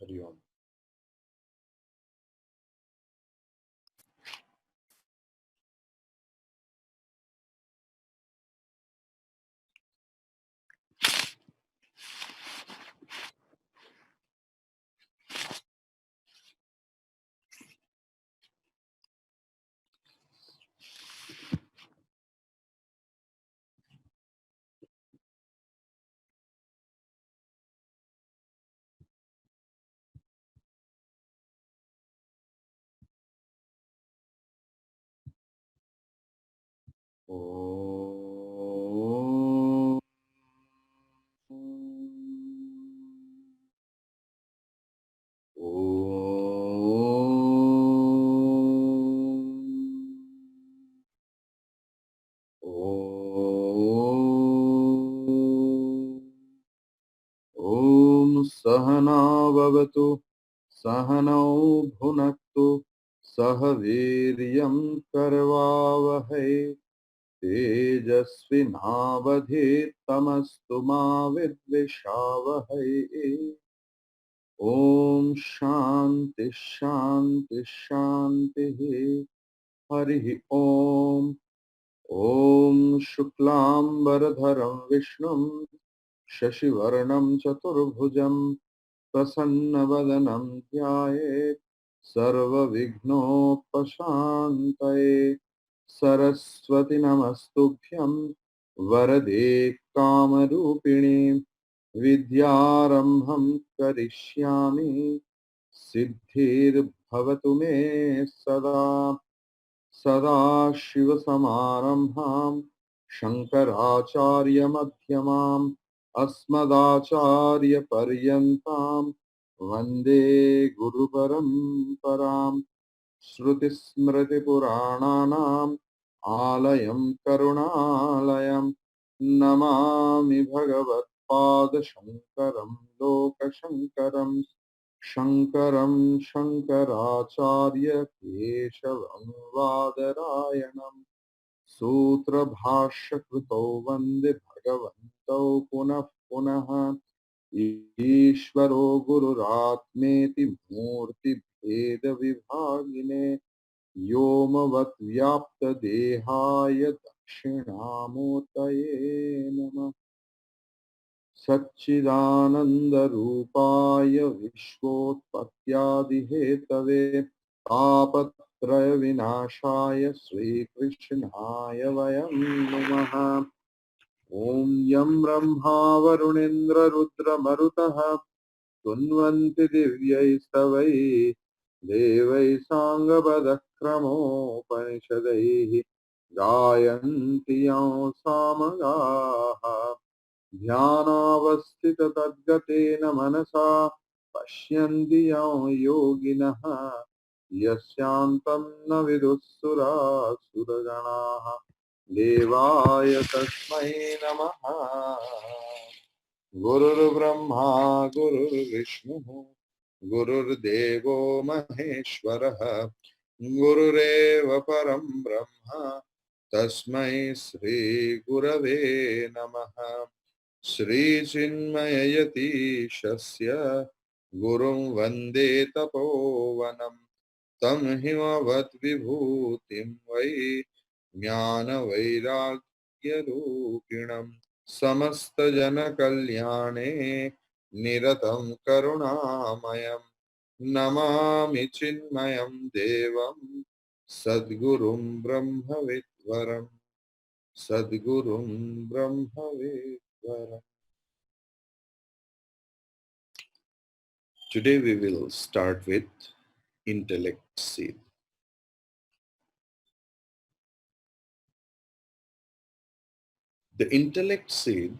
Hari Om. Om. Om Sahana Bhavatu Sahanau Bhunaktu Sahaviryam Karvavahai Tejasvinavadhitamastu ma vidvishavahai. Om Shanti Shanti Shanti Hari Om. Om Shuklambaradharam Vishnum Shashivarnam Chaturbhujam Prasannavadanam Dhyaye Sarva Vighnopashantaye Saraswati Namastubhyam Varade Kamarupini Vidyarambham Karishyami Siddhir Bhavatu Me Sada Sadashivasamarambham Shankaracharya-madhyamam Asmadacharya-paryantam Vande Guru-paramparam Shruti-smriti-purananam Alayam Karunalayam Namami Bhagavad-pada-shankaram Loka-shankaram Shankaram Shankaracharya Keshavam Vadarayanam Sutra Bhashya Krito Vande Bhagavanto Punah Punaha Ishvaro Gururatmeti Murti Bheda Vibhagine Yomavat Vyapta Dehaya Dakshinamurtaye Namah Satchidananda-rupaya Vishvotpattyadi-hetave Tapatraya-vinashaya Sri Krishnaya Vayam Namaha. Om Yam Brahma Varunendra Rudra Marutaha Tunvanti Divyai Devai Sangabadakramo Panishadaihi Gayanti Yam Samagaha ध्यानावस्थित तद्गतेन मनसा पश्यन्ति योगिनः यस्यान्तं न विदुःसुरासुरगणाः देवाय तस्मै नमः गुरुर्ब्रह्मा गुरुर्विष्णुः गुरुर्देवो महेश्वरः गुरुरेव परं ब्रह्म तस्मै श्री गुरवे नमः Shri Chinmayayatishasya Gurum Vande Tapovanam Tam Himavat Vibhutim Vai Jnana Vairagya Rupinam Samasta Jana Kalyane Niratam Karunamayam Namami Chinmayam Devam Sadgurum Brahmavitvaram Sadgurum Brahmavitvaram. Today we will start with intellect seed. The intellect seed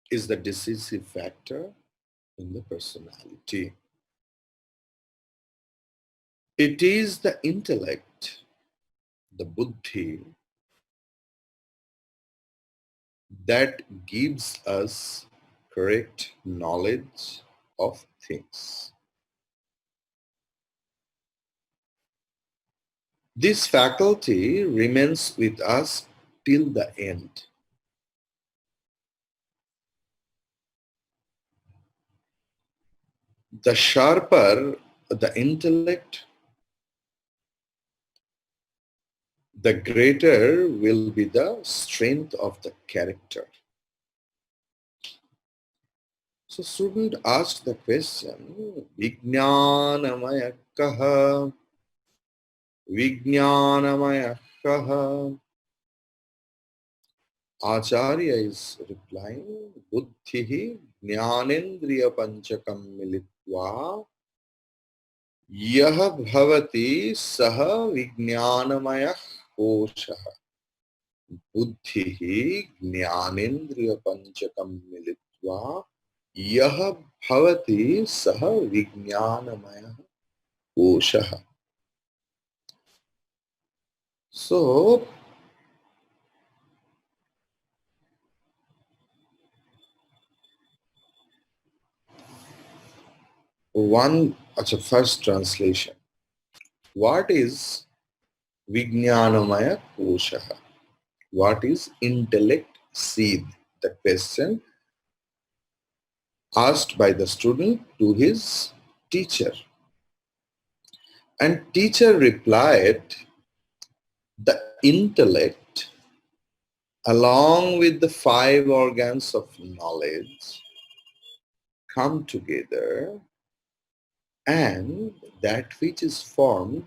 is the decisive factor in the personality. It is the intellect, the buddhi, that gives us correct knowledge of things. This faculty remains with us till the end. The sharper the intellect, the greater will be the strength of the character. So student asked the question, Vijnanamaya kaha? Vijnanamaya kaha? Acharya is replying, Buddhihi jnanendriya panchakam militva yah bhavati saha vijnanamaya koshah. Buddhihi jnanendriya panchakam militva yah bhavati saha vijnanamaya koshah. So, first translation. What is Vijnanamaya Koshaha? What is intellect seed? The question asked by the student to his teacher. And teacher replied, the intellect along with the 5 organs of knowledge come together, and that which is formed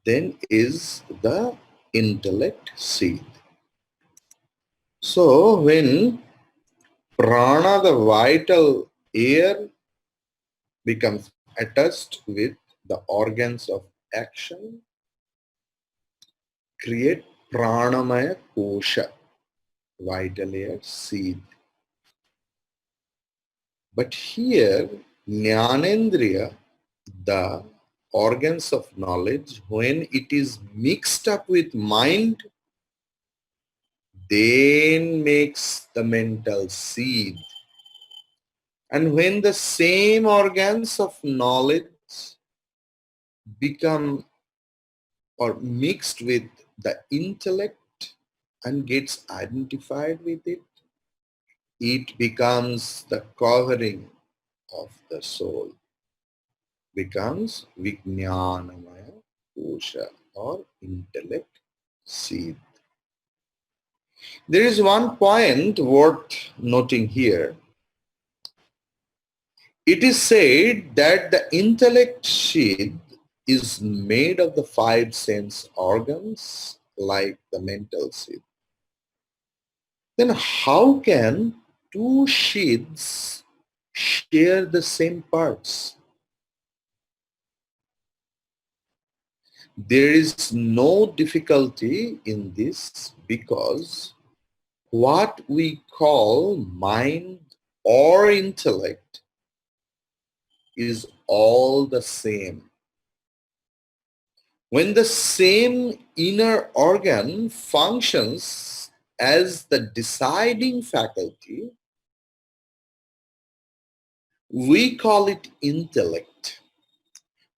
then is the intellect seed. So when prana, the vital air, becomes attached with the organs of action, create pranamaya kosha, vital air seed. But here, jnanendriya, the organs of knowledge, when it is mixed up with mind, then makes the mental seed. And when the same organs of knowledge become or mixed with the intellect and gets identified with it, it becomes the covering of the soul, becomes Vijnanamaya Kosha or intellect seed. There is one point worth noting here. It is said that the intellect sheath is made of the 5 sense organs like the mental sheath. Then how can 2 sheaths share the same parts? There is no difficulty in this because what we call mind or intellect is all the same. When the same inner organ functions as the deciding faculty, we call it intellect.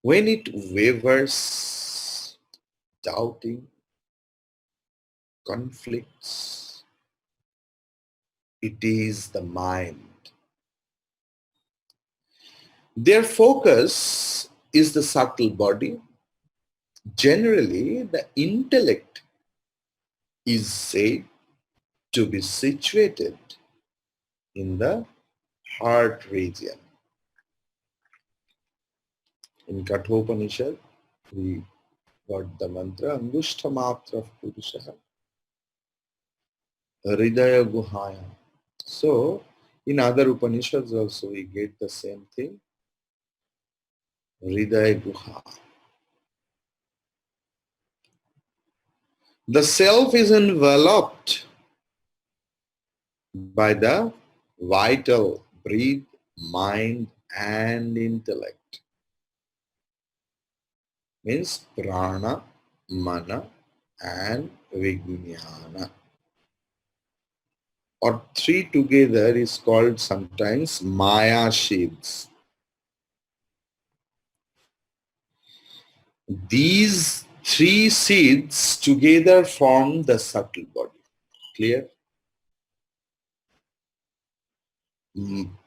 When it wavers, doubting, conflicts, it is the mind. Their focus is the subtle body. Generally, the intellect is said to be situated in the heart region. In Kathopanishad, we got the mantra Angushtamatra Purushaha Hridaya Guhaya. So, in other Upanishads also we get the same thing, Hridaya Guha. The self is enveloped by the vital breath, mind and intellect. Means prana, mana and vijnana. Or 3 together is called sometimes maya sheaths. These 3 seeds together form the subtle body. Clear?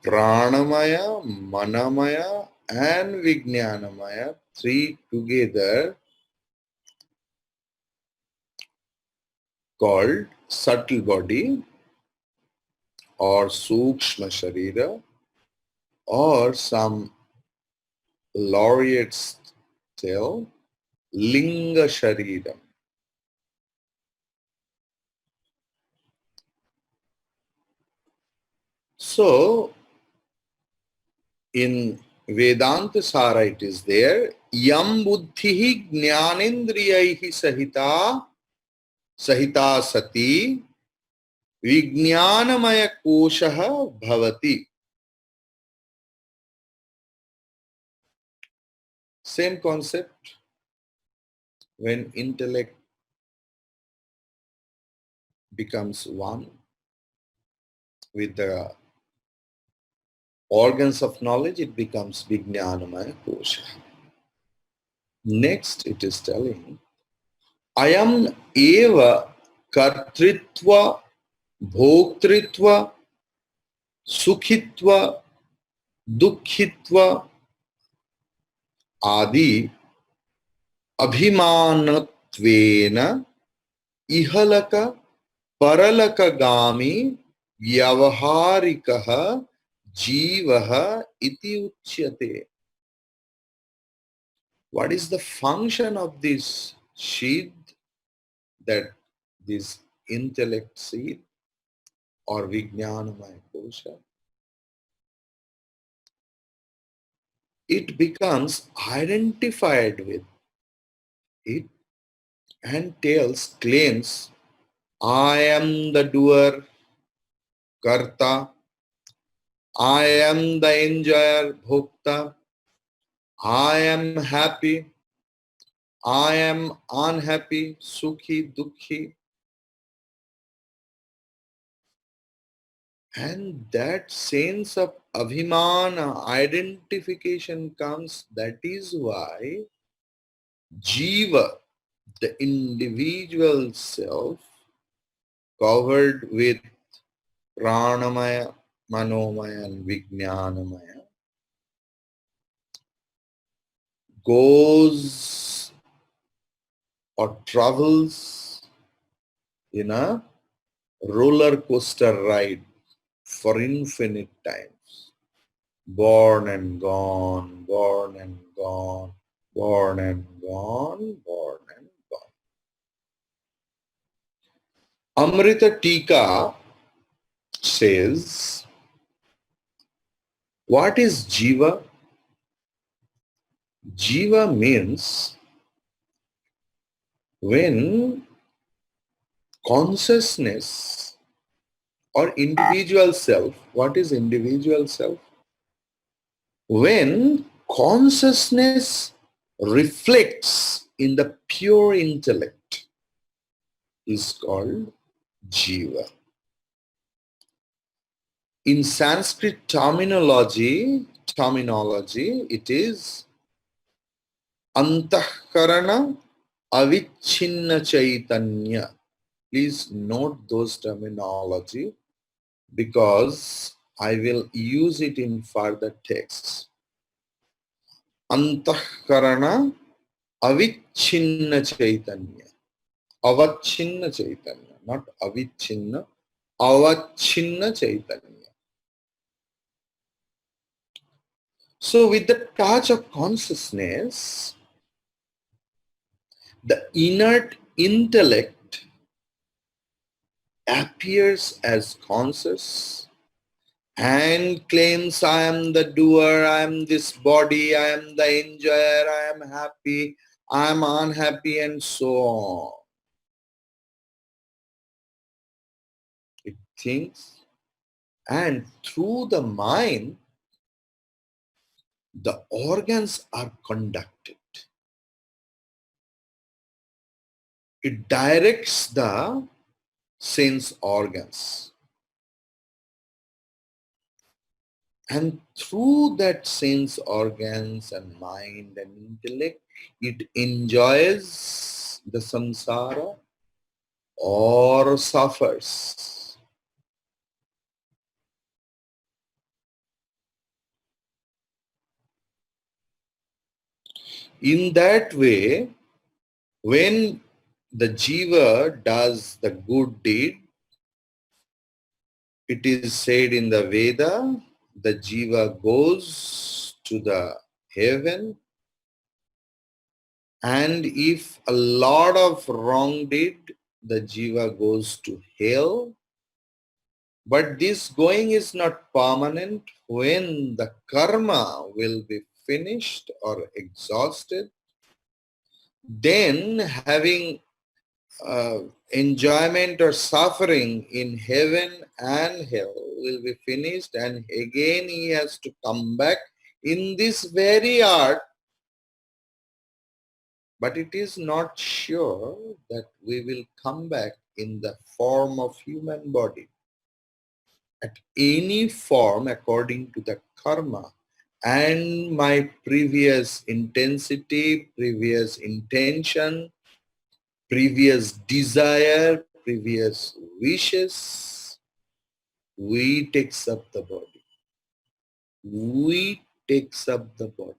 Pranamaya, Manamaya and Vijnanamaya, three together called subtle body or Sukshma Sharira, or some laureates tell Linga Shariram. So in Vedanta Sara it is there, Yam Buddhihi Jnanendriyaihi Sahita Sati Vijnanamaya Koshaha Bhavati. Same concept. When intellect becomes one with the organs of knowledge, it becomes Vijnanamaya Kosha. Next, it is telling, Ayam eva kartritva, bhoktritva, sukhitva, dukkhitva, adi, abhimanatvena, ihalaka, paralakagami, vyavaharikaha, jivaha, iti uchyate. What is the function of this sheath, that this intellect seed or Vijnanamaya Kosha? It becomes identified with it and claims, I am the doer, karta, I am the enjoyer, bhokta, I am happy, I am unhappy, sukhi, dukhi. And that sense of abhimana, identification comes. That is why jiva, the individual self, covered with pranamaya, manomaya and vijnanamaya, goes or travels in a roller coaster ride for infinite times. Born and gone, born and gone, born and gone, born and gone. Amrita Tika says, what is Jiva? Jiva means when consciousness or individual self, what is individual self? When consciousness reflects in the pure intellect is called Jiva. In Sanskrit terminology, it is Antahkarana Avichinna Chaitanya. Please note those terminology because I will use it in further texts. Antahkarana Avichinna Chaitanya. Avachinna Chaitanya, not Avichinna, Avachinna Chaitanya. So with the touch of consciousness, the inert intellect appears as conscious and claims, I am the doer, I am this body, I am the enjoyer, I am happy, I am unhappy, and so on. It thinks, and through the mind, the organs are conducted. It directs the sense organs. And through that sense organs and mind and intellect, it enjoys the samsara or suffers. In that way, when the jiva does the good deed, it is said in the Veda, the jiva goes to the heaven, and if a lot of wrong deed, the jiva goes to hell. But this going is not permanent. When the karma will be finished or exhausted, then having enjoyment or suffering in heaven and hell will be finished, and again he has to come back in this very earth. But it is not sure that we will come back in the form of human body. At any form according to the karma and my previous intensity, previous intention, previous desire, previous wishes, we takes up the body. We takes up the body.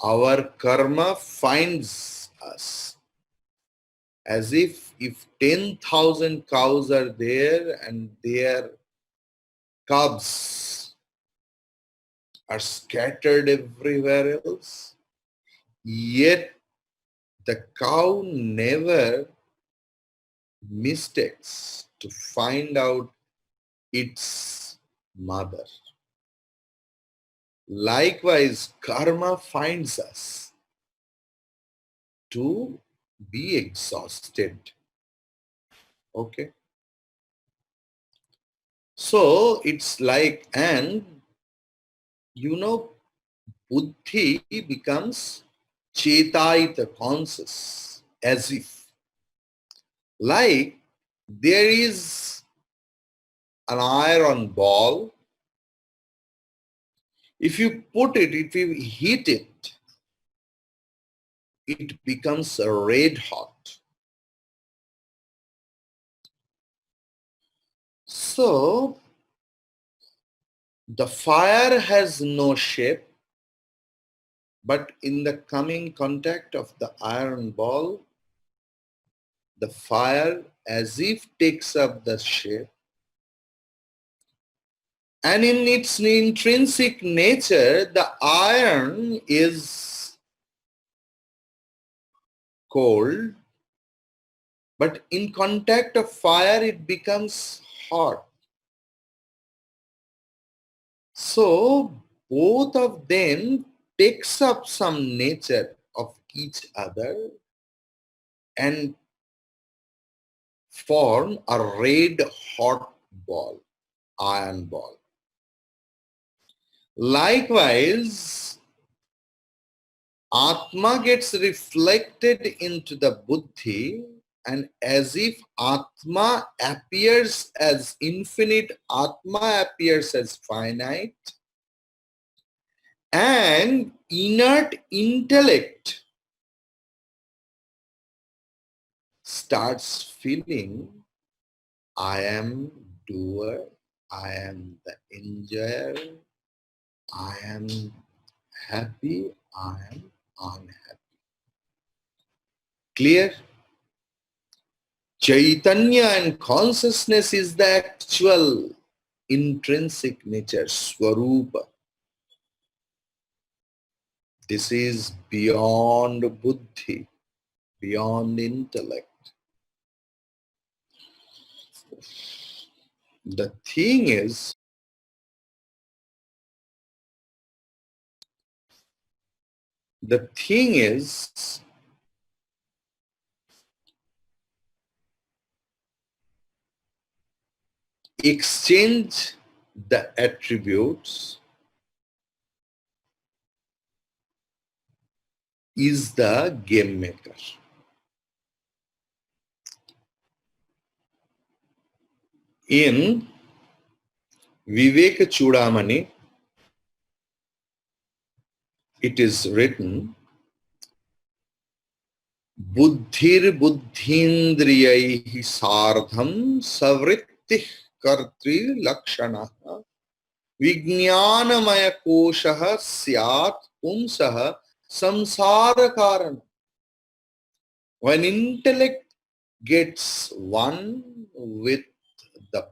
Our karma finds us. As if 10,000 cows are there and their cubs are scattered everywhere else, yet the cow never mistakes to find out its mother. Likewise, karma finds us to be exhausted. Okay? So it's like, and buddhi becomes chetaita, conscious, as if. Like there is an iron ball. If you put it, if you heat it, it becomes red hot. So the fire has no shape, but in the coming contact of the iron ball, the fire as if takes up the shape. And in its intrinsic nature, the iron is cold, but in contact of fire, it becomes hot. So both of them takes up some nature of each other and form a red hot ball, iron ball. Likewise, Atma gets reflected into the Buddhi, and as if Atma appears as infinite, Atma appears as finite, and inert intellect starts feeling, I am doer, I am the enjoyer, I am happy, I am unhappy. Clear? Chaitanya and consciousness is the actual intrinsic nature, Swarupa. This is beyond buddhi, beyond intellect. The thing is, exchange the attributes is the game maker. In Viveka Chudamani, it is written, Buddhir buddhindriyaihi sardham savrittih kartri lakshanaha vijnanamaya koshaha syat pumsaha samsara karana. When intellect gets one with the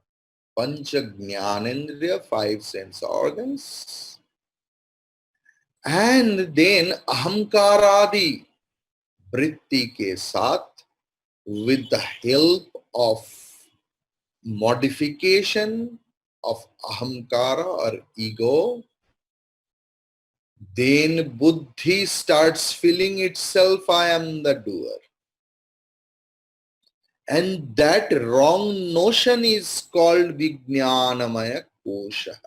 pancha jnanendriya, five sense organs, and then ahamkaradi vritti ke saath, with the help of modification of ahamkara or ego, then buddhi starts feeling itself, I am the doer. And that wrong notion is called Vijnanamaya Kosha.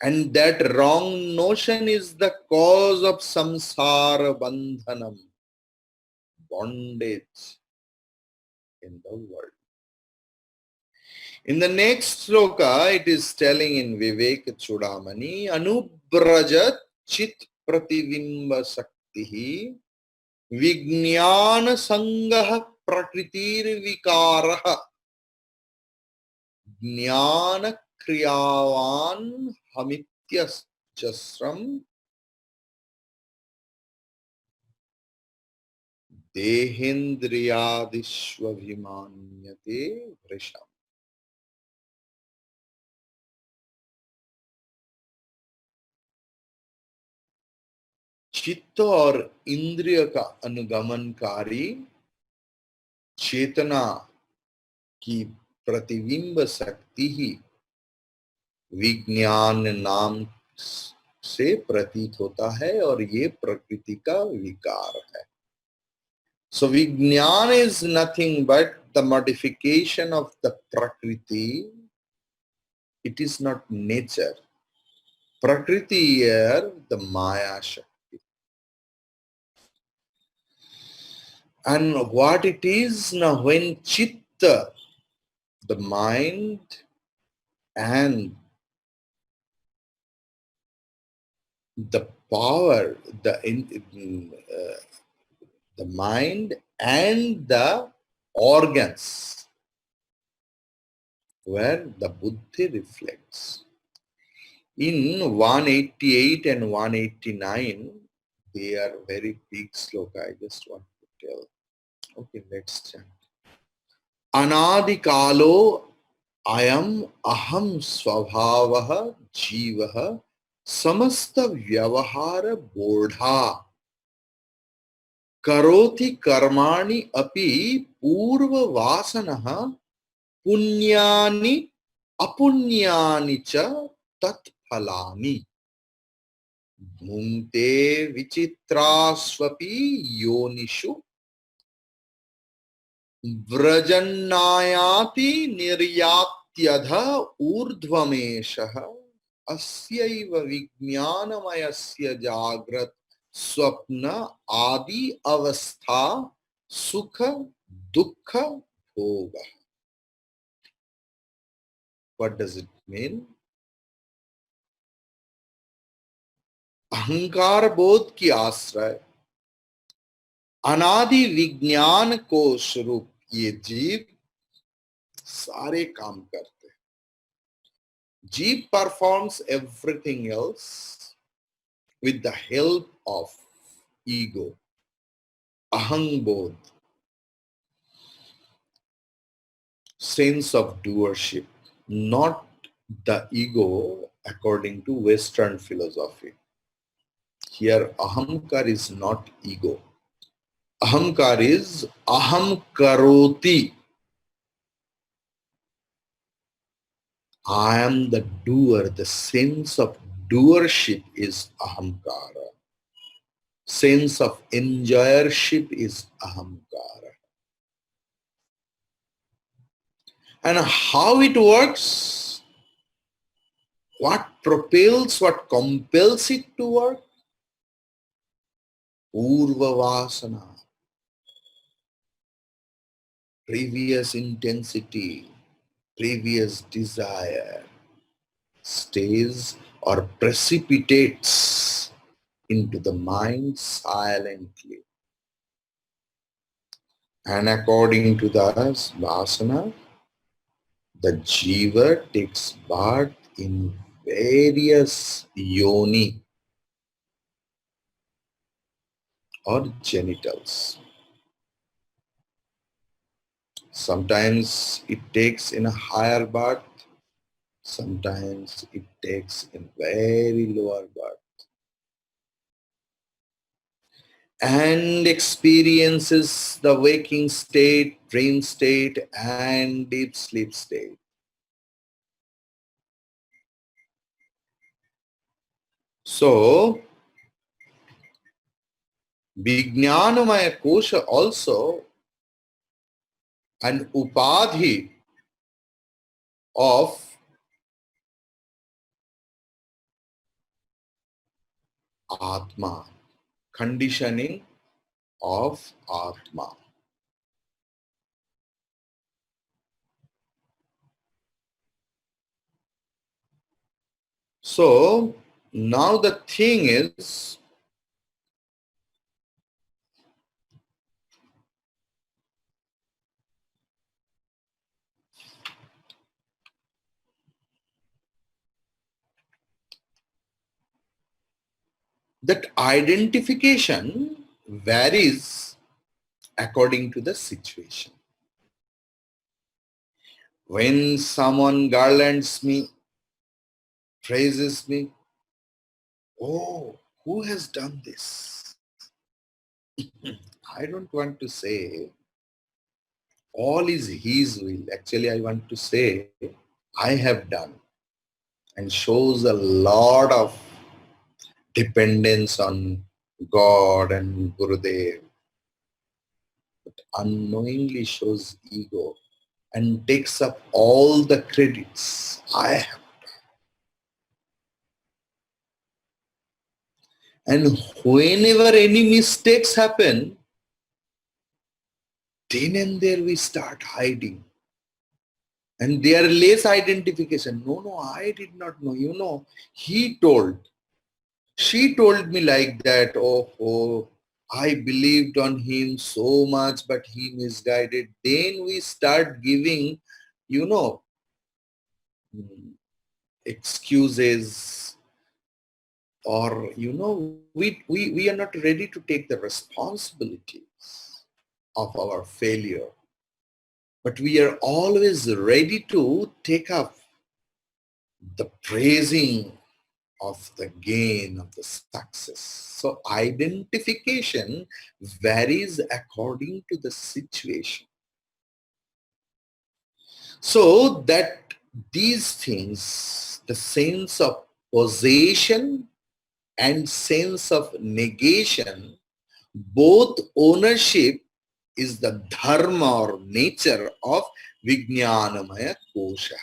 And that wrong notion is the cause of samsara bandhanam, bondage in the world. In the next sloka, it is telling in Vivek Chudamani, Anubrajat Chit Prativimba Saktihi Vijnana Sangaha Prakritir Vikaraha Jnana Kriyavan Hamityas Jasram Dehendriyadishvabhimanyate Vrisham. चित्त और इंद्रिय का अनुगमनकारी चेतना की प्रतिबिंब शक्ति ही विज्ञान नाम से प्रतीत होता है और ये प्रकृति का विकार है. So Vijnana is nothing but the modification of the Prakriti. It is not nature. Prakriti here, the Maya Shakti. And what it is now, when Chitta, the mind, and the power, the mind and the organs, where the buddhi reflects. In 188 and 189, they are very big sloka. I just want to tell. Okay, let's chant. Anadikalo ayam aham swabhavaha jivaha samasta vyavahara bodha karoti karmani api purva vasanaha punyani apunyani cha tat phalani bhunte vichitrasvapi yonishu व्रजन्नायाति निर्यात्यध ऊर्ध्वमेशः अस्यैव विज्ञानमयस्य जाग्रत स्वप्न आदि अवस्था सुख दुख भोग. What does it mean? अहंकार बोध की आश्रय अनादि विज्ञान को स्वरूप ये जीव सारे काम करते हैं. जीव performs everything else with the help of ego, ahang bodh, sense of doership, not the ego according to Western philosophy. Here ahamkar is not ego. Ahamkar is aham karoti. I am the doer. The sense of doership is ahamkara. Sense of enjoyership is ahamkara. And how it works? What propels, what compels it to work? Purva vasana. Previous intensity, previous desire stays or precipitates into the mind silently. And according to the vasana, the jiva takes birth in various yoni, or genitals. Sometimes it takes in a higher birth, sometimes it takes in very lower birth, and experiences the waking state, dream state, and deep sleep state. So, Vijnanamaya Kosha also an upadhi of Atma, conditioning of Atma. So now the thing is, that identification varies according to the situation. When someone garlands me, praises me, oh, who has done this? I don't want to say all is his will. Actually, I want to say I have done, and shows a lot of dependence on God and Gurudev. Unknowingly shows ego and takes up all the credits. I have. And whenever any mistakes happen, then and there we start hiding. And there less identification. No, I did not know. He told. She told me like that. Oh, I believed on him so much, but he misguided. Then we start giving, you know, excuses, or we are not ready to take the responsibilities of our failure, but we are always ready to take up the praising of the gain of the success. So identification varies according to the situation. So that these things, the sense of possession and sense of negation, both ownership is the dharma or nature of Vijnanamaya Kosha.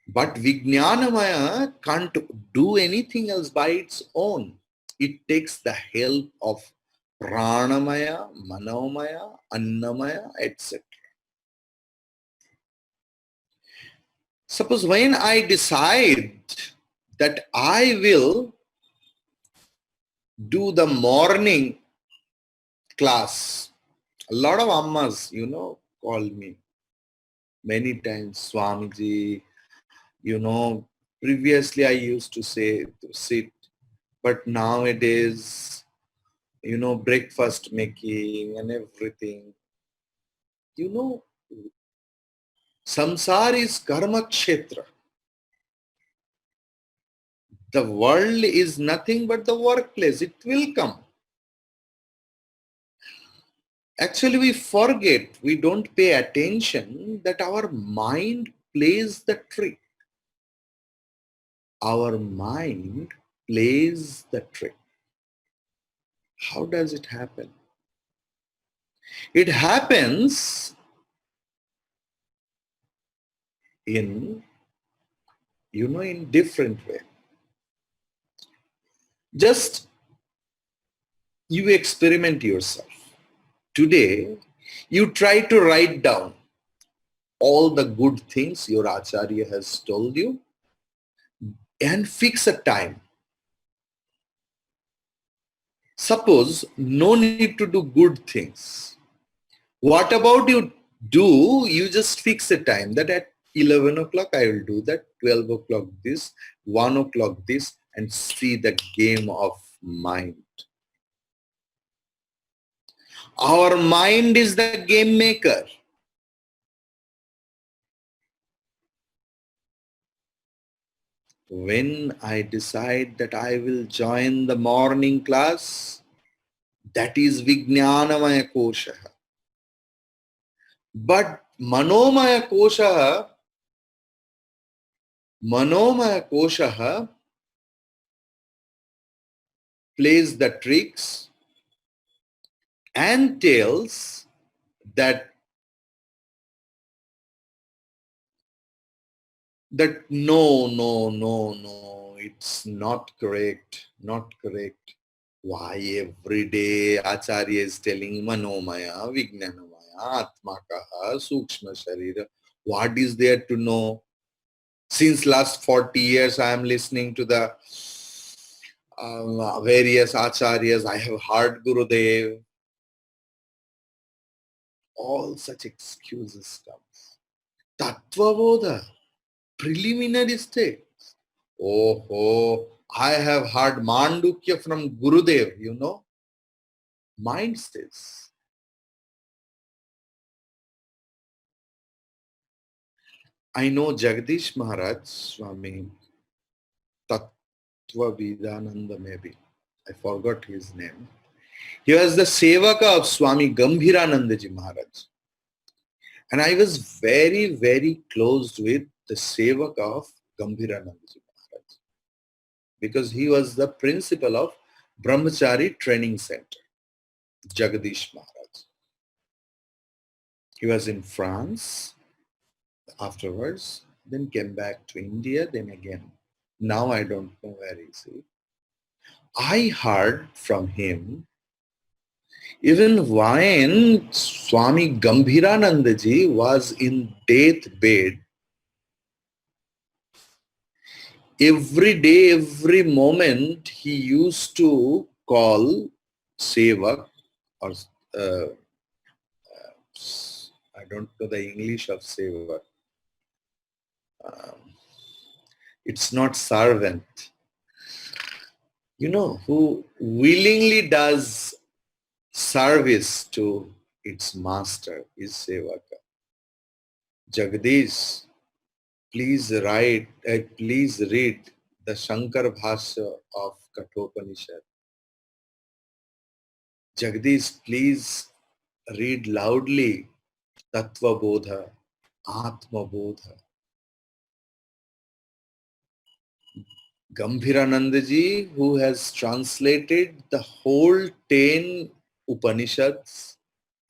But Vijnanamaya can't do anything else by its own. It takes the help of Pranamaya, Manomaya, Annamaya, etc. Suppose when I decide that I will do the morning class, a lot of ammas, call me many times, Swamiji, previously I used to say to sit, but nowadays, breakfast making and everything, samsara is karma kshetra. The world is nothing but the workplace. It will come. Actually, we forget, we don't pay attention that our mind plays the trick. Our mind plays the trick. How does it happen? It happens in different way. Just you experiment yourself. Today, you try to write down all the good things your Acharya has told you and fix a time. Suppose no need to do good things. What about you just fix a time that at 11 o'clock I will do that, 12 o'clock this, 1 o'clock this, and see the game of mind. Our mind is the game maker. When I decide that I will join the morning class, that is Vijnanamaya Kosha. But Manomaya Kosha plays the tricks and tells that no, it's not correct, not correct. Why every day Acharya is telling Manomaya, Vijnanamaya, Atmakaha, Sukshma Sharira. What is there to know? Since last 40 years, I am listening to the various Acharyas. I have heard Gurudev. All such excuses come. Tattva Bodha, preliminary states. Oh, I have heard Mandukya from Gurudev, you know. Mind states. I know Jagdish Maharaj, Swami Tattva Vedananda maybe. I forgot his name. He was the Sevaka of Swami Gambhiranandaji Maharaj. And I was very, very close with the Sevaka of Gambhiranandaji Maharaj. Because he was the principal of Brahmachari Training Center, Jagdish Maharaj. He was in France afterwards, then came back to India, then again. Now I don't know where he is. I heard from him, even when Swami Gambhiranandaji was in deathbed, every day, every moment, he used to call Sevak, or I don't know the English of Sevak. It's not servant. You know, who willingly does service to its master is Sevaka. Jagdish, please read the Shankar Bhashya of Kathopanishad. Jagdish, please read loudly Tattva Bodha, Atma Bodha. Gambhiranandaji, who has translated the whole 10 Upanishads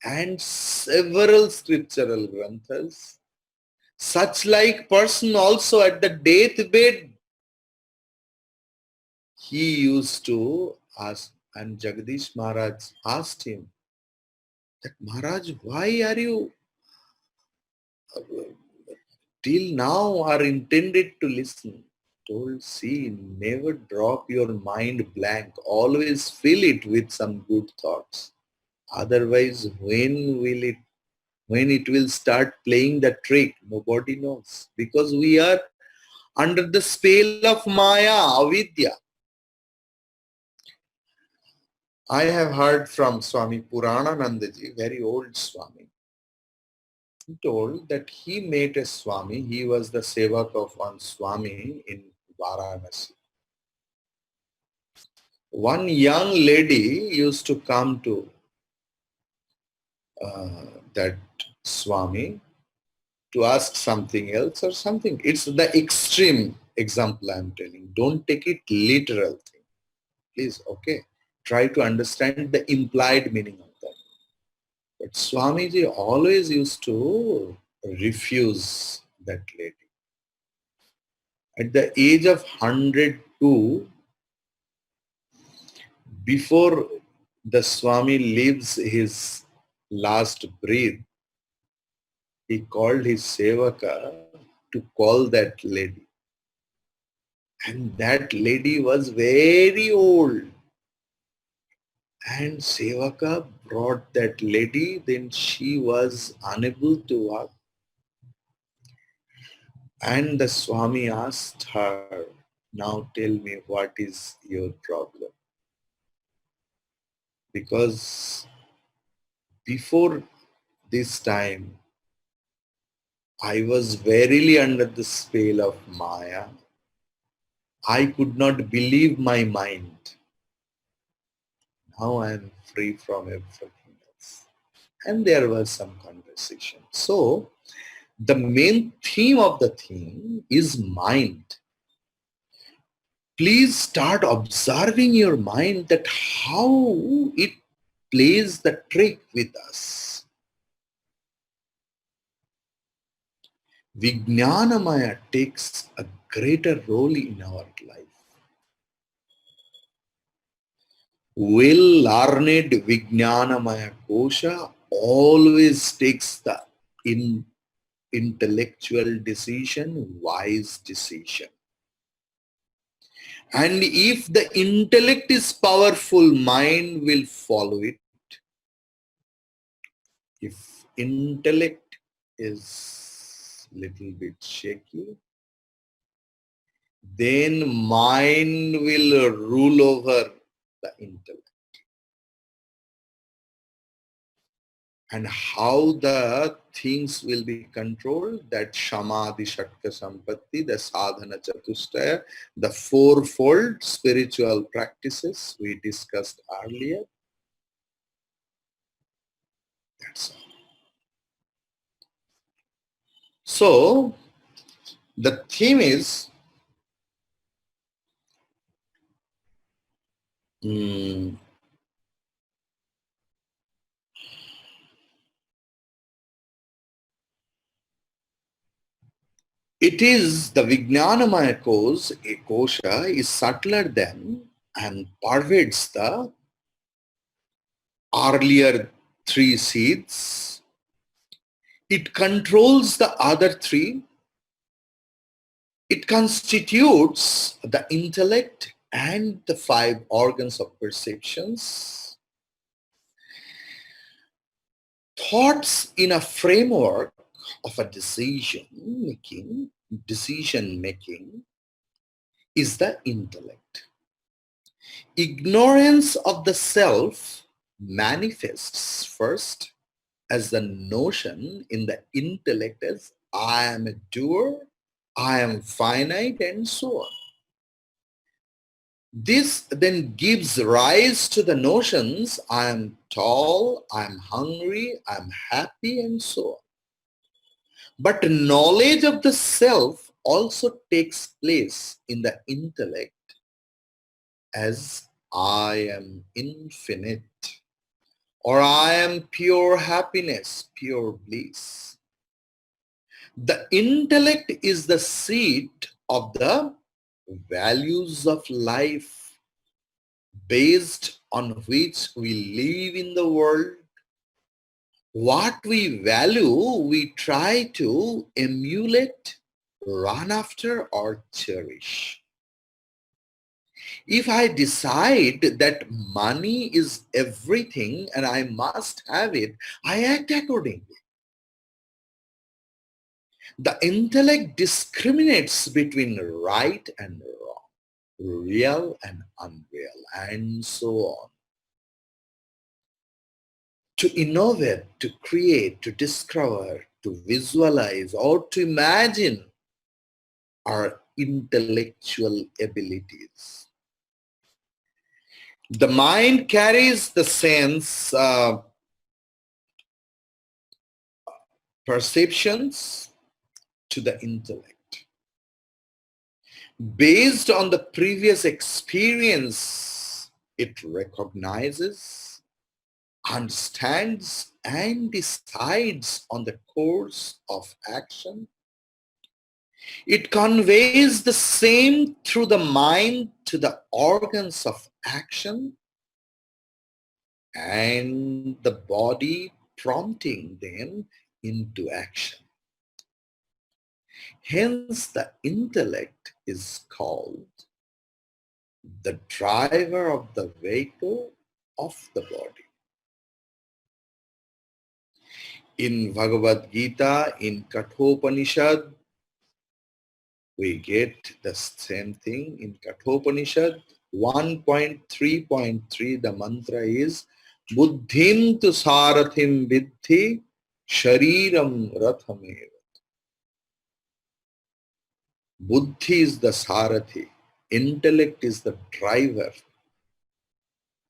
and several scriptural granthas, such like person also at the deathbed, he used to ask, and Jagdish Maharaj asked him that, Maharaj, why are you till now are intended to listen? Told, see, never drop your mind blank. Always fill it with some good thoughts. Otherwise, when it will start playing the trick, nobody knows. Because we are under the spell of Maya, Avidya. I have heard from Swami Purananandaji, very old Swami. He told that he met a Swami. He was the sevak of one Swami in Varanasi. One young lady used to come to that Swami to ask something else or something. It's the extreme example I'm telling. Don't take it literal thing. Please, okay? Try to understand the implied meaning of that. But Swamiji always used to refuse that lady. At the age of 102, before the Swami leaves his last breath, he called his sevaka to call that lady. And that lady was very old. And sevaka brought that lady, then she was unable to walk. And the Swami asked her, Now tell me, what is your problem? Because before this time, I was verily under the spell of Maya. I could not believe my mind. Now I am free from everything else. And there was some conversation. So the main theme of the thing is mind. Please start observing your mind, that how it plays the trick with us. Vijnanamaya takes a greater role in our life. Well-learned Vijnanamaya Kosha always takes the intellectual decision, wise decision. And if the intellect is powerful, mind will follow it. If intellect is little bit shaky, then mind will rule over the intellect. And how the things will be controlled, that Shamadhi Shatka Sampatti, the Sadhana Chatushtaya, the fourfold spiritual practices we discussed earlier. That's all. So the theme is it is the Vijnanamaya kosha is subtler than and pervades the earlier three seeds. It controls the other three. It constitutes the intellect and the five organs of perceptions. Thoughts in a framework of a decision making is the intellect. Ignorance of the self manifests first as the notion in the intellect as I am a doer, I am finite, and so on. This then gives rise to the notions I am tall, I am hungry, I am happy, and so on. But knowledge of the self also takes place in the intellect as I am infinite, or I am pure happiness, pure bliss. The intellect is the seat of the values of life based on which we live in the world. What we value, we try to emulate, run after, or cherish. If I decide that money is everything and I must have it, I act accordingly. The intellect discriminates between right and wrong, real and unreal, and so on. To innovate, to create, to discover, to visualize, or to imagine are intellectual abilities. The mind carries the sense perceptions to the intellect. Based on the previous experience, it recognizes, understands, and decides on the course of action. It conveys the same through the mind to the organs of action and the body, prompting them into action. Hence, the intellect is called the driver of the vehicle of the body. In Bhagavad Gita, in Kathopanishad, We get the same thing in Kathopanishad 1.3.3. The mantra is Buddhim tu sarathim vidhi shariram rathamev. Buddhi is the sarathi. Intellect is the driver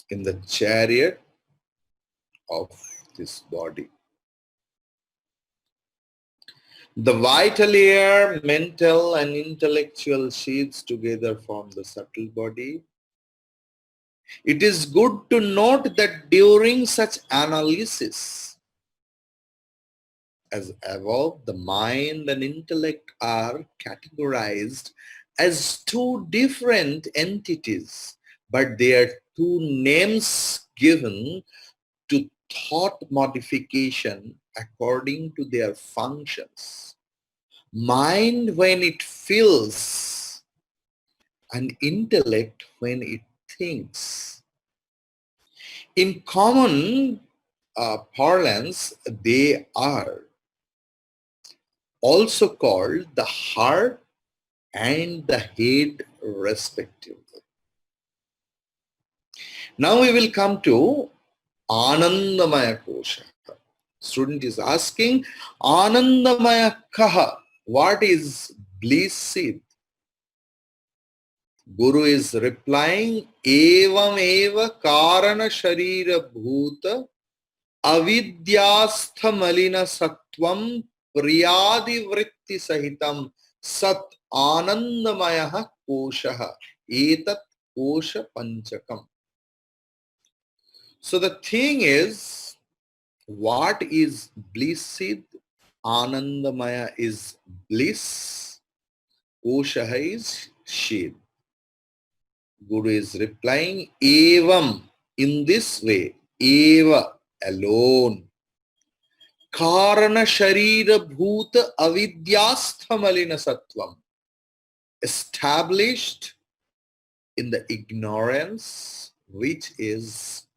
in the chariot of this body. The vital air, mental and intellectual sheaths together form the subtle body. It is good to note that during such analysis as above, the mind and intellect are categorized as two different entities, but they are two names given to thought modification according to their functions. Mind when it feels, and intellect when it thinks. In common parlance, they are also called the heart and the head respectively. Now we will come to Anandamaya Kosha. Student is asking, Anandamaya Kaha, what is bliss seed? Guru is replying, Evam eva karana sharira bhuta avidyastha malina sattvam priyadi vritti sahitam sat anandamaya koshaha etat kosha panchakam. So the thing is, what is bliss seed? Anandamaya is bliss, koshaha is sheath. Guru is replying, Evam, in this way, Eva, alone. Karana Sharira Bhuta Avidyasthamalina Sattvam, established in the ignorance which is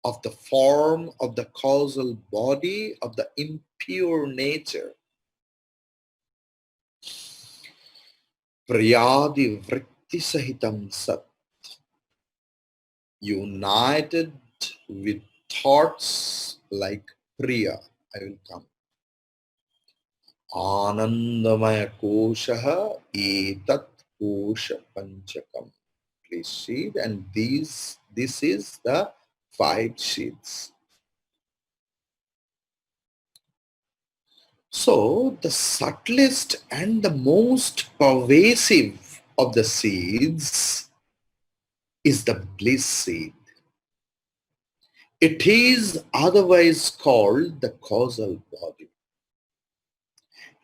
of the form of the causal body of the impure nature. Priyadi Vritti Sahitam Sat, united with thoughts like Priya. I will come. Anandamaya Koshaha Etat Kosha Panchakam. Please see, and this is the 5 sheaths. So the subtlest and the most pervasive of the seeds is the bliss seed. It is otherwise called the causal body.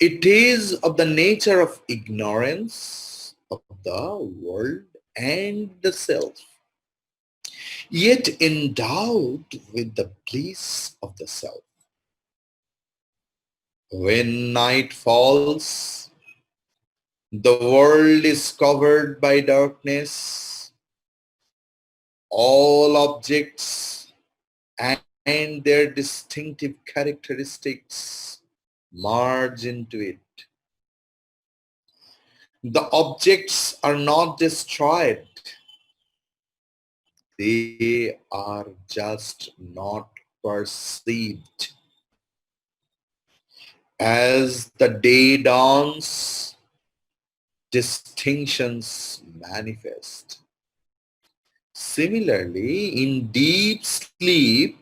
It is of the nature of ignorance of the world and the self, yet endowed with the bliss of the self. When night falls, the world is covered by darkness. All objects and their distinctive characteristics merge into it. The objects are not destroyed. They are just not perceived. As the day dawns, distinctions manifest. Similarly, in deep sleep,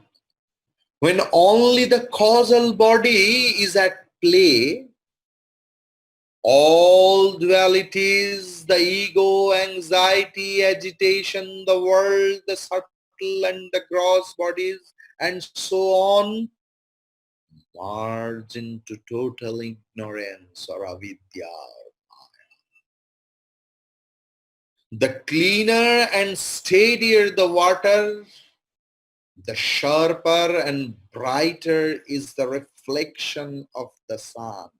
when only the causal body is at play, all dualities, the ego, anxiety, agitation, the world, the subtle and the gross bodies, and so on, merge into total ignorance or avidya. The cleaner and steadier the water, the sharper and brighter is the reflection of the sun.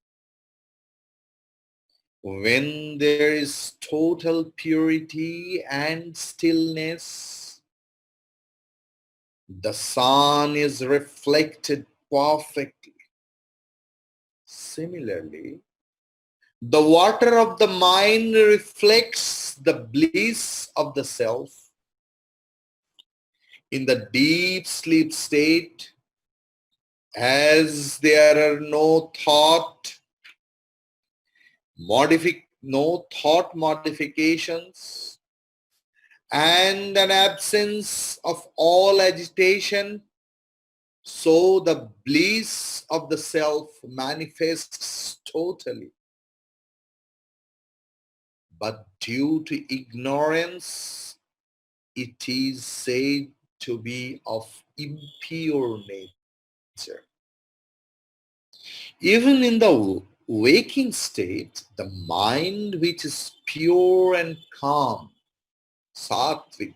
When there is total purity and stillness, the sun is reflected perfectly. Similarly, The water of the mind reflects the bliss of the self. In the deep sleep state, as there are no thought modifications, and an absence of all agitation, so the bliss of the self manifests totally. But due to ignorance, it is said to be of impure nature. Even in the waking state, the mind which is pure and calm, sattvic,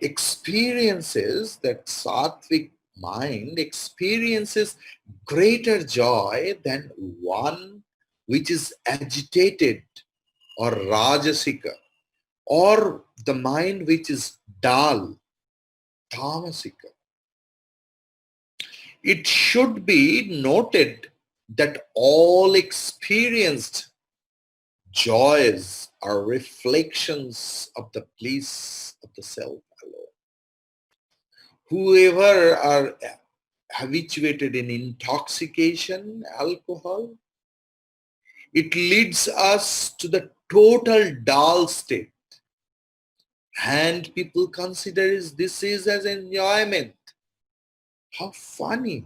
that sattvic mind experiences greater joy than one which is agitated or rajasika, or the mind which is dull, tamasika. It should be noted that all experienced joys are reflections of the bliss of the self alone. Whoever are habituated in intoxication, alcohol, it leads us to the total dull state. And people consider this is as enjoyment. How funny.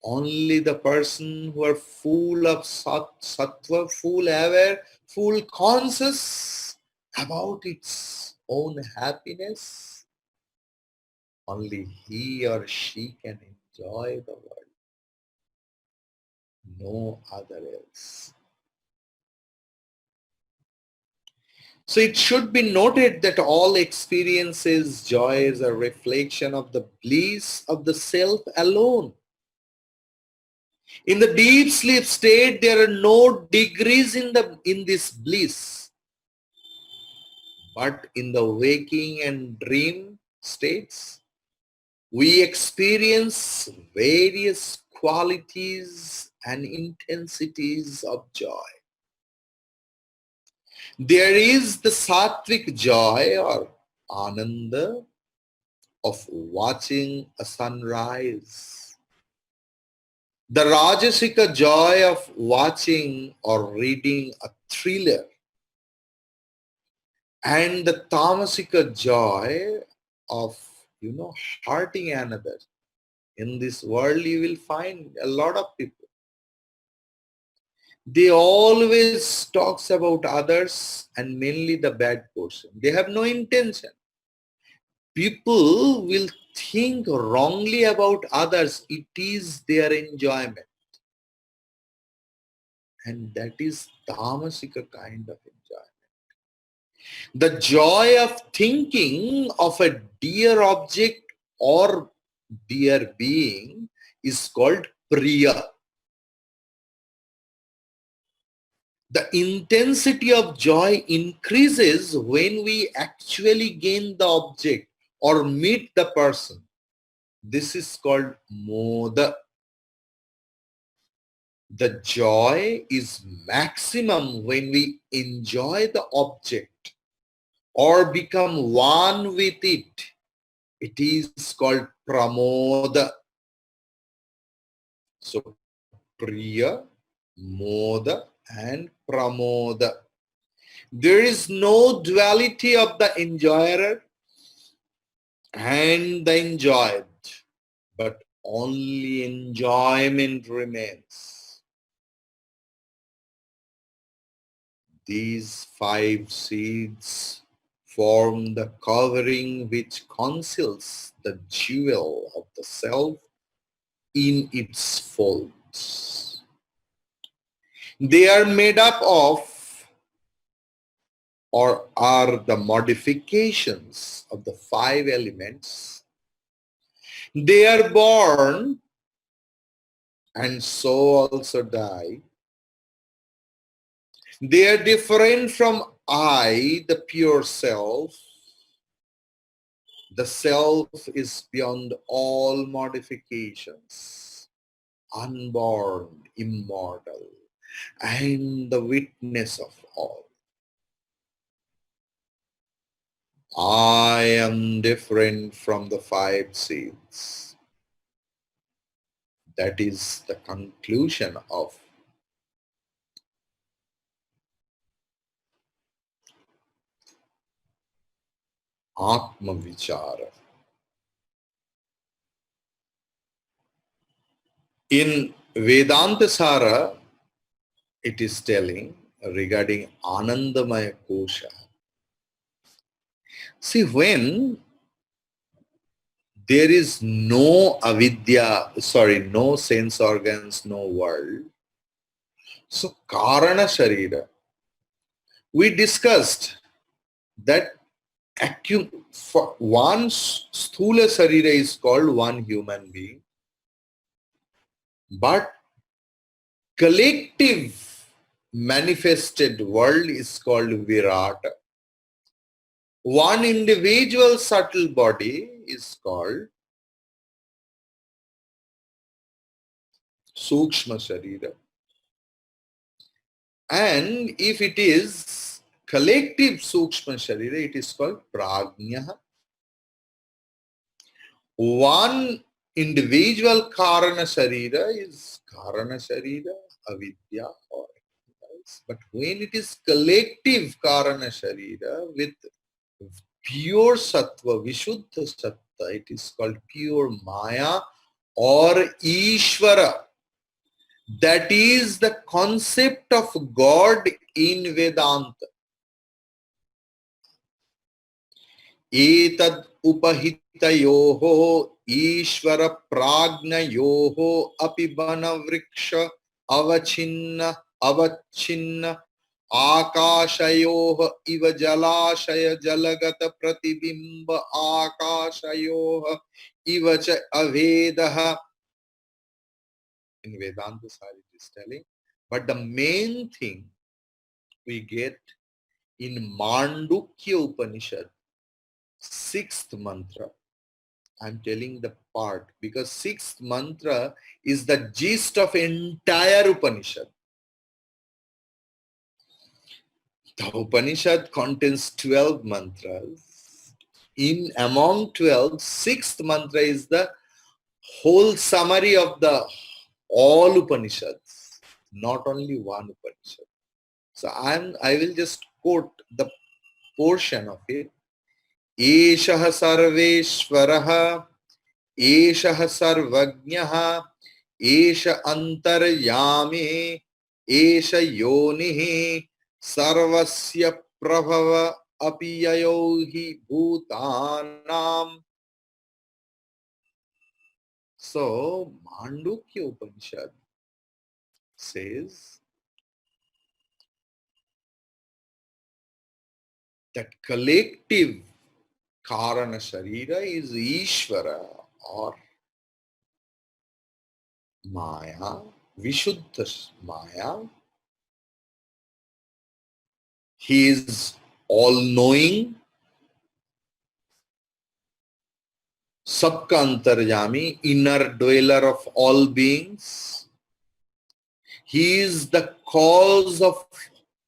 Only the person who are full of sattva, full aware, full conscious about its own happiness, only he or she can enjoy the world. No other else. So it should be noted that all experiences, joys, are reflection of the bliss of the self alone. In the deep sleep state, there are no degrees in this bliss. But in the waking and dream states, we experience various qualities and intensities of joy. There is the sattvic joy or ananda of watching a sunrise, the rajasika joy of watching or reading a thriller, and the tamasika joy of, hurting another. In this world, you will find a lot of people. They always talks about others and mainly the bad portion. They have no intention. People will think wrongly about others. It is their enjoyment. And that is tamasika kind of enjoyment. The joy of thinking of a dear object or dear being is called priya. The intensity of joy increases when we actually gain the object or meet the person. This is called moda. The joy is maximum when we enjoy the object or become one with it. It is called pramoda. So priya, moda, and pramoda. There is no duality of the enjoyer and the enjoyed, but only enjoyment remains. These 5 seeds form the covering which conceals the jewel of the self in its folds. They are made up of, or are the modifications of the 5 elements. They are born and so also die. They are different from I, the pure self. The self is beyond all modifications. unborn, immortal, and the witness of all. I am different from the five seeds. That is the conclusion of Atma Vichara. In Vedanta Sara, it is telling regarding Anandamaya Kosha. See, when there is no avidya, no sense organs, no world, so Karana Sharira, we discussed that for one Sthula Sharira is called one human being, but collective manifested world is called Virata. One individual subtle body is called Sukshma Sharira. And if it is collective Sukshma Sharira, it is called Prajna. One individual Karana Sharira is Karana Sharira, Avidya or else. But when it is collective Karana Sharira with pure Sattva, Vishuddha Sattva, it is called pure Maya or Ishvara. That is the concept of God in Vedanta. Etad upahitayoho Ishvara pragnayoho apibana vriksha avachinna akashayoh iva jalashaya jalagata pratibimba akashayoh iva cha avedaha. In Vedanta side it is telling, but the main thing we get in Mandukya Upanishad, 6th mantra. I'm telling the part because 6th mantra is the gist of entire Upanishad. The Upanishad contains 12 mantras. In among 12, 6th mantra is the whole summary of the all Upanishads, not only one Upanishad. So I will just quote the portion of it. Eshah sarveshwarah, Eshah sarvajnah, Esha antaryami, Esha yonihi, Sarvasya prabhava apiyayohi bhutanam. So Mandukya Upanishad says that collective Karana Sharira is Ishvara or Maya, Vishuddha Maya. He is all-knowing, Sabka Antaryami, inner dweller of all beings. He is the cause of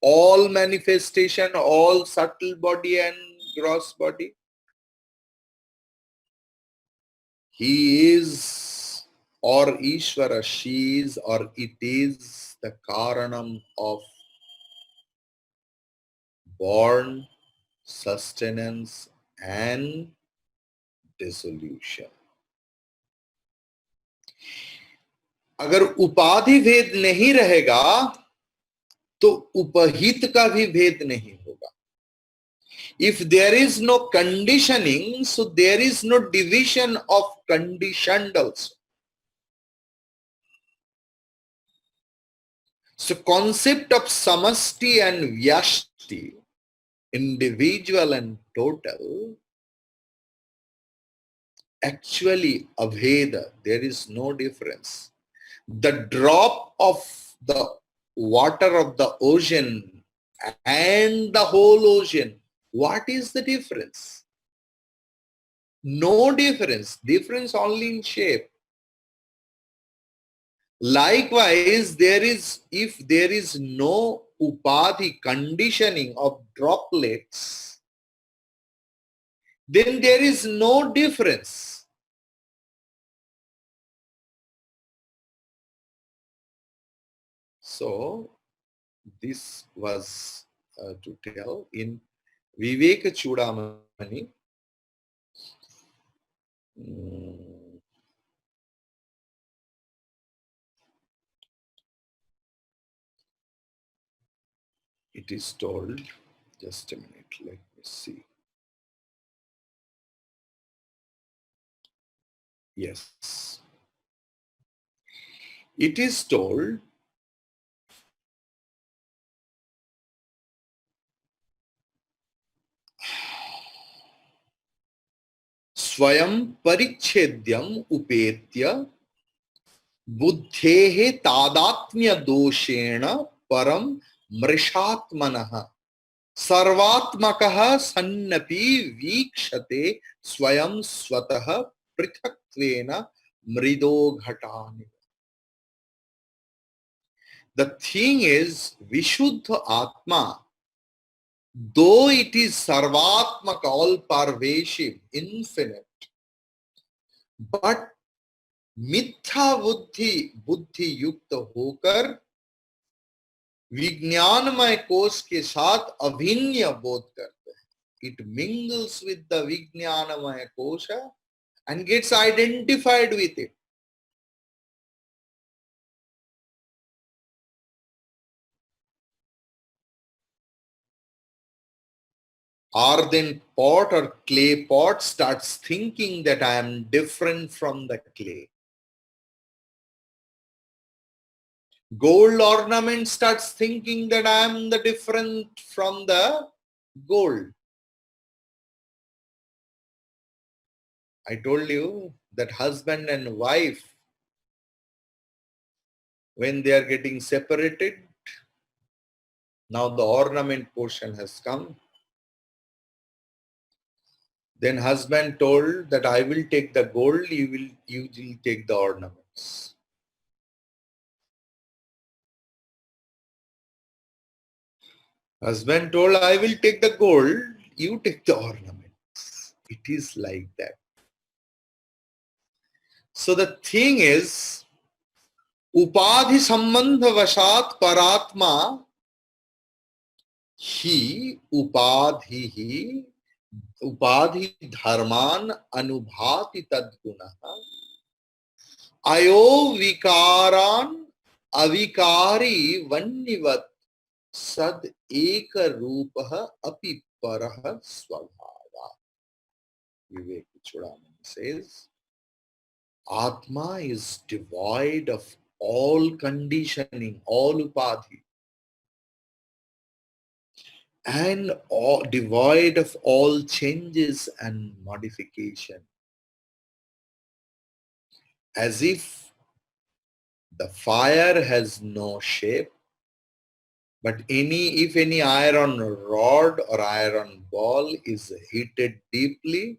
all manifestation, all subtle body and gross body. He is, or Ishvara, she is, or it is the Karanam of born, sustenance and dissolution. अगर उपाधि भेद नहीं रहेगा तो उपहित का भी भेद नहीं होगा. If there is no conditioning, so there is no division of conditioned also. So concept of samasti and vyashti, individual and total, actually abheda, there is no difference. The drop of the water of the ocean and the whole ocean, what is the difference? No difference. Difference only in shape. Likewise, if there is no upadhi conditioning of droplets, then there is no difference. So this was to tell in Viveka Chudamani. It is told, just a minute, let me see. Yes. It is told, Swayam Parichedyam Upetya Buddhehe Tadatmya Doshena Param Mrishatmanaha Sarvatmakaha Sannapi Vikshate Swayam Swataha Prithaktvena Mrido Ghatani. The thing is, Vishuddha Atma, though it is Sarvatmaka, all pervasive, infinite, but मिथ्या बुद्धि युक्त होकर विज्ञानमय कोश के साथ अभिन्न बोध करते हैं. It mingles with the विज्ञानमय kosha and gets identified with it. Earthen pot or clay pot starts thinking that I am different from the clay. Gold ornament starts thinking that I am the different from the gold. I told you that husband and wife, when they are getting separated, now the ornament portion has come. Then husband told that I will take the gold, you will take the ornaments. Husband told, I will take the gold, you take the ornaments. It is like that. So the thing is, upadhi sambandha vashat paratma hi upadhi dharman anubhati tadgunaha ayo vikaran avikari vannivat sad eka rupaha api paraha swabhava. Vivek Chudamani says, Atma is devoid of all conditioning, all upadhi, and devoid of all changes and modification. As if the fire has no shape, but if any iron rod or iron ball is heated deeply,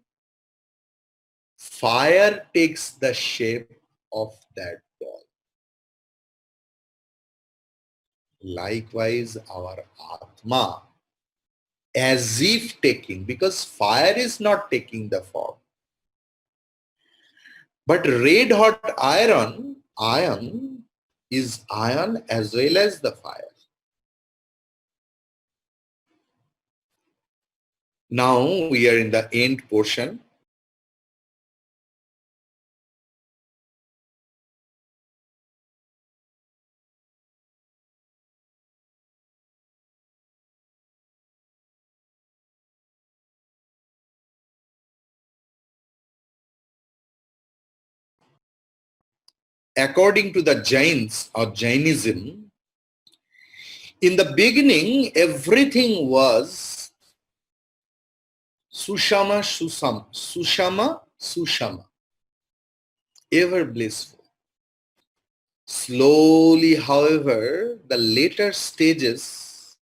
fire takes the shape of that ball. Likewise, our Atma, as if taking, because fire is not taking the form. But red hot iron is iron as well as the fire. Now we are in the end portion. According to the Jains or Jainism, in the beginning, everything was Sushama, ever blissful. Slowly, however, the later stages,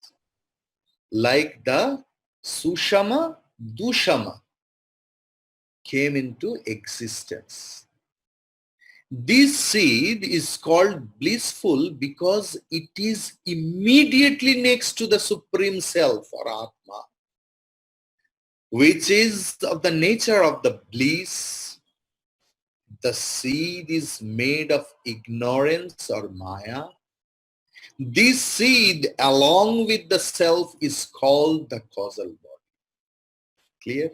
like the Sushama, Dushama, came into existence. This seed is called blissful because it is immediately next to the Supreme Self or Atma, which is of the nature of the bliss. The seed is made of ignorance or Maya. This seed along with the self is called the causal body. Clear?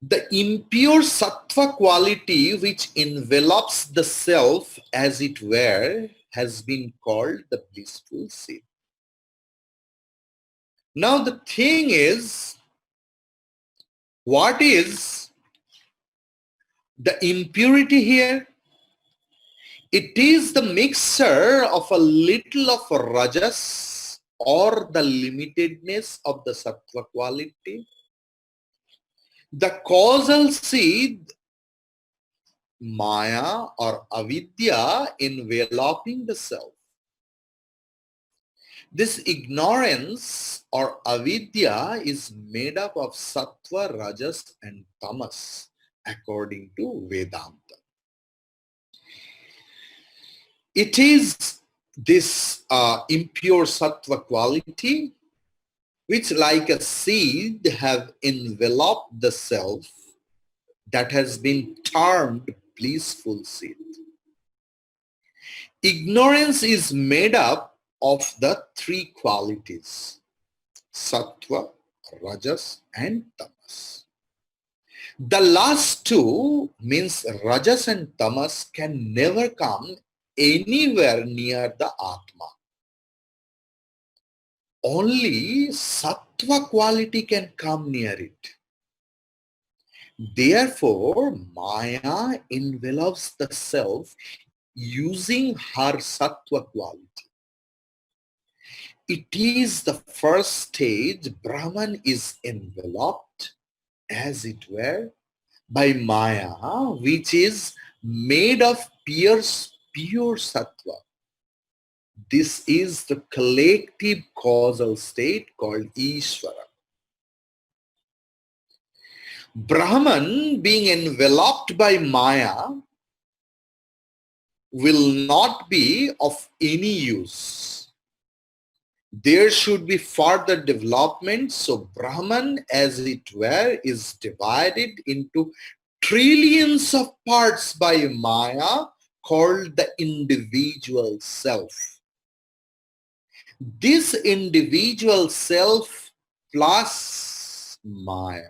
The impure sattva quality which envelops the self as it were has been called the blissful seed. Now the thing is, what is the impurity here? It is the mixture of a little of rajas or the limitedness of the sattva quality. The causal seed, Maya or avidya, enveloping the self. This ignorance or avidya is made up of sattva, rajas and tamas according to Vedanta. It is this impure sattva quality which like a seed have enveloped the self that has been termed blissful seed. Ignorance is made up of the three qualities, sattva, rajas and tamas. The last two means rajas and tamas can never come anywhere near the Atma. Only sattva quality can come near it. Therefore, Maya envelops the self using her sattva quality. It is the first stage. Brahman is enveloped, as it were, by Maya, which is made of pure sattva. This is the collective causal state called Ishvara. Brahman being enveloped by Maya will not be of any use. There should be further development. So Brahman, as it were, is divided into trillions of parts by Maya called the individual self. This individual self plus Maya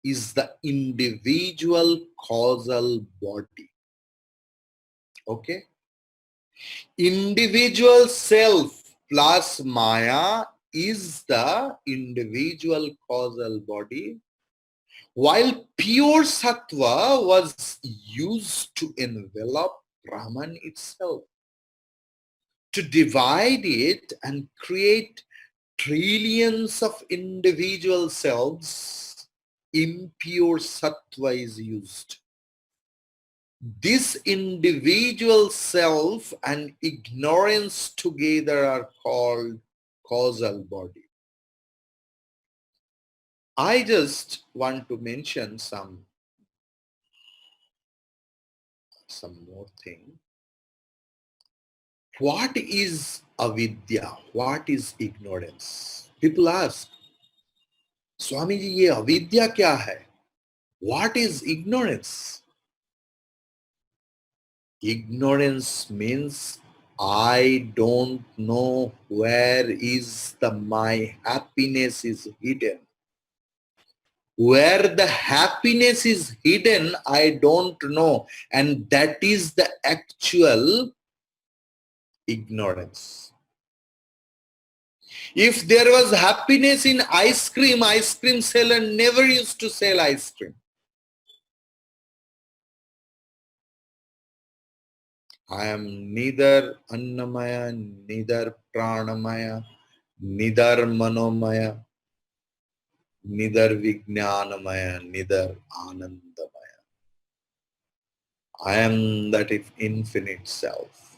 is the individual causal body. Okay? Individual self plus Maya is the individual causal body, while pure sattva was used to envelop Brahman itself, to divide it and create trillions of individual selves. Impure sattva is used. This individual self and ignorance together are called causal body. I just want to mention some more thing. What is avidya? What is ignorance? People ask, Swami ji, ye avidya kya hai? What is ignorance? Ignorance means I don't know where is my happiness is hidden. Where the happiness is hidden, I don't know. And that is the actual ignorance. If there was happiness in ice cream seller never used to sell ice cream. I am neither Annamaya, neither Pranamaya, neither Manomaya, neither Vijnanamaya, neither Anandamaya. I am that infinite self.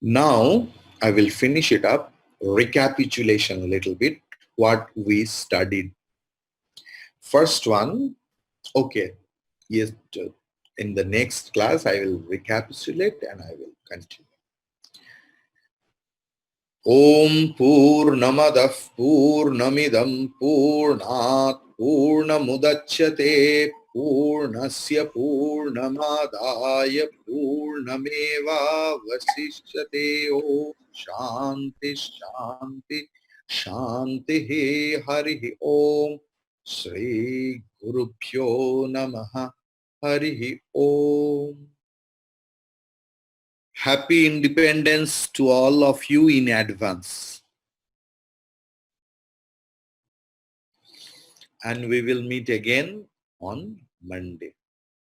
Now, I will finish it up, recapitulation a little bit, what we studied. First one, okay, Yes, in the next class, I will recapitulate and I will continue. Om Purnamadah Purnamidam Purnat Purnamudachyate Purnasya Purnamadaya Purnameva Vasishyate. Om Shanti Shanti Shanti Hari Om Shri Guru Pyo Namaha Hari Om. Happy Independence to all of you in advance. And we will meet again on Monday.